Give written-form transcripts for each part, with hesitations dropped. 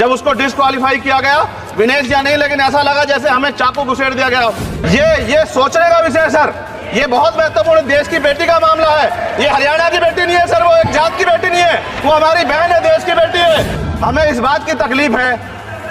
जब उसको डिस्क्वालीफाई किया गया, विनेश या नहीं, लेकिन ऐसा लगा जैसे हमें चाकू घुसेड़ दिया गया। ये सोचने का विषय है सर, ये बहुत महत्वपूर्ण देश की बेटी का मामला है। ये हरियाणा की बेटी नहीं है सर, वो एक जात की बेटी नहीं है, वो हमारी बहन है, देश की बेटी है। हमें इस बात की तकलीफ है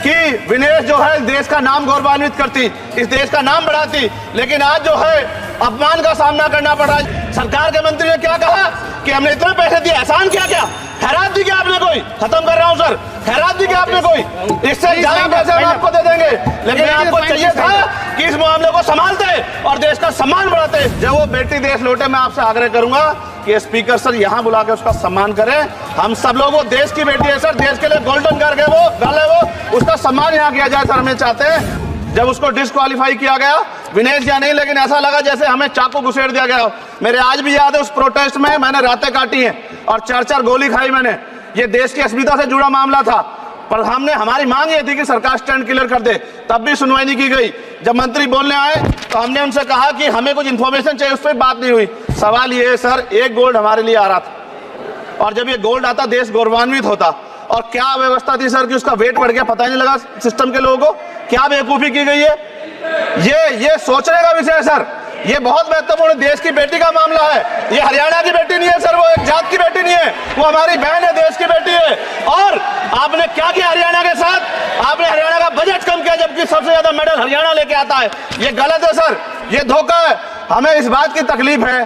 कि विनेश जो है देश का नाम गौरवान्वित करती, इस देश का नाम बढ़ाती, लेकिन आज जो है अपमान का सामना करना पड़ रहा है। सरकार के मंत्री ने क्या कहा कि हमने इतने पैसे दिए, एहसान किया क्या? खैरात दी क्या आपने कोई? खत्म कर रहा हूं सर, खैरात दी क्या आपने कोई? इससे ज्यादा पैसे हम आपको दे देंगे, लेकिन आपको चाहिए था कि इस मामले को संभालते और देश का सम्मान बढ़ाते। जब वो बेटी देश लौटे, मैं आपसे आग्रह करूंगा कि स्पीकर सर यहाँ बुला के उसका सम्मान करें। हम सब लोग, वो देश की बेटी है सर, देश के लिए गोल्डन गर्ल है वो, उसका सम्मान यहाँ किया जाए सर, हमें चाहते हैं। जब उसको डिस्क्वालीफाई किया गया, विनेश या नहीं, लेकिन ऐसा लगा जैसे हमें चाकू घुसेड़ दिया गया। मेरे आज भी याद है उस प्रोटेस्ट में मैंने रातें काटी हैं और 4-4 गोली खाई मैंने। ये देश की अस्मिता से जुड़ा मामला था, पर हमारी मांग ये थी कि सरकार स्टैंड क्लियर कर दे, तब भी सुनवाई नहीं की गई। जब मंत्री बोलने आए तो हमने उनसे कहा कि हमें कुछ इन्फॉर्मेशन चाहिए, उस पर बात नहीं हुई। सवाल ये है सर, एक गोल्ड हमारे लिए आ रहा था और जब ये गोल्ड आता देश गौरवान्वित होता। और क्या व्यवस्था थी सर कि उसका वेट बढ़ गया, पता ही नहीं लगा सिस्टम के लोगों को। क्या बेवकूफी की गई है, ये सोचने का विषय है सर। ये बहुत महत्वपूर्ण देश की बेटी का मामला है। ये हरियाणा की बेटी नहीं है सर, वो एक जात की बेटी नहीं है, वो हमारी बहन है, देश की बेटी है। और आपने क्या किया हरियाणा के साथ? आपने हरियाणा का बजट कम किया, जबकि सबसे ज्यादा मेडल हरियाणा लेके आता है। ये गलत है सर, ये धोखा है। हमें इस बात की तकलीफ है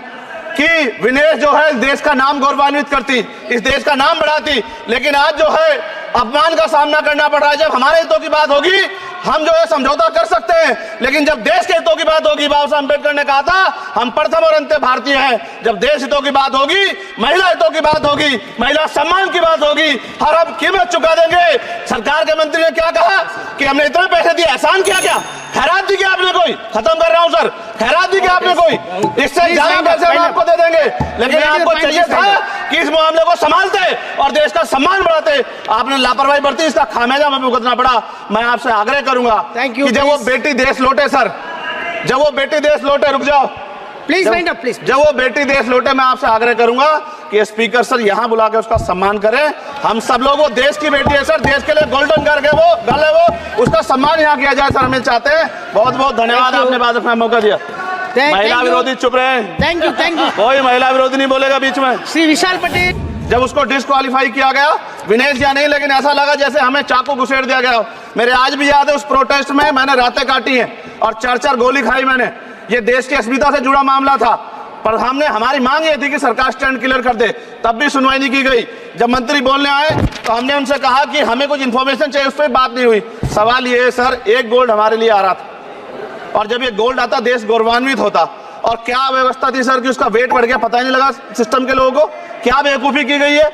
कि विनेश जो है देश का नाम गौरवान्वित करती, इस देश का नाम बढ़ाती, लेकिन आज जो है अपमान का सामना करना पड़ रहा है। जब हमारे हितों की बात होगी हम जो है समझौता कर सकते हैं, लेकिन जब देश के हितों की बात होगी, बाबा साहब अम्बेडकर ने कहा था हम प्रथम और अंत्य भारतीय हैं। जब देश हितों की बात होगी, महिला हितों की बात होगी, महिला सम्मान की बात होगी, हर हम कीमत चुका देंगे। सरकार के मंत्री ने क्या कहा कि हमने इतने पैसे दिए, एहसान किया क्या? खैरात दी क्या आपने कोई? खत्म कर रहा हूं सर, खैरात दी क्या आपने कोई? इससे ज्यादा पैसे हम आपको दे देंगे, लेकिन आपको चाहिए था कि इस मामले को संभालते और देश का सम्मान बढ़ाते। आपने लापरवाही बरती, इसका खामियाजा हमें भुगतना पड़ा। मैं आपसे आग्रह करूंगा कि जब वो बेटी देश लौटे सर, जब वो बेटी देश लौटे, रुक जाओ प्लीज, प्लीज, जब वो बेटी देश लौटे, मैं आपसे आग्रह करूंगा कि स्पीकर सर यहाँ बुला के उसका सम्मान करें। हम सब लोग, वो देश की बेटी है सर, देश के लिए गोल्डन गर्ल है वो, उसका सम्मान यहाँ किया जाए सर, हमें चाहते हैं। बहुत बहुत धन्यवाद, आपने बात रखने का मौका दिया। महिला विरोधी चुप रहे। Thank you. कोई महिला विरोधी नहीं बोलेगा बीच में। श्री विशाल पटेल। जब उसको डिस्क्वालीफाई किया गया, विनेश या नहीं, लेकिन ऐसा लगा जैसे हमें चाकू घुसेड़ दिया गया। मेरे आज भी याद है उस प्रोटेस्ट में मैंने रातें काटी हैं और 4-4 गोली खाई मैंने। ये देश की अस्मिता से जुड़ा मामला था, पर हमारी मांग ये थी कि सरकार स्टैंड क्लियर कर दे, तब भी सुनवाई नहीं की गई। जब मंत्री बोलने आए तो हमने उनसे कहा कि हमें कुछ इन्फॉर्मेशन चाहिए, उस पर बात नहीं हुई। सवाल ये है सर, एक गोल्ड हमारे लिए आ रहा था और जब ये गोल्ड आता देश गौरवान्वित होता। और क्या व्यवस्था थी सर कि उसका वेट बढ़ गया, पता ही नहीं लगा सिस्टम के लोगों को। क्या बेवकूफी की गई है,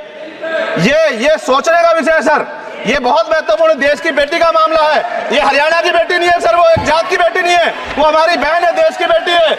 ये सोचने का विषय है सर। ये बहुत महत्वपूर्ण देश की बेटी का मामला है। ये हरियाणा की बेटी नहीं है सर, वो एक जात की बेटी नहीं है, वो हमारी बहन है, देश की बेटी है।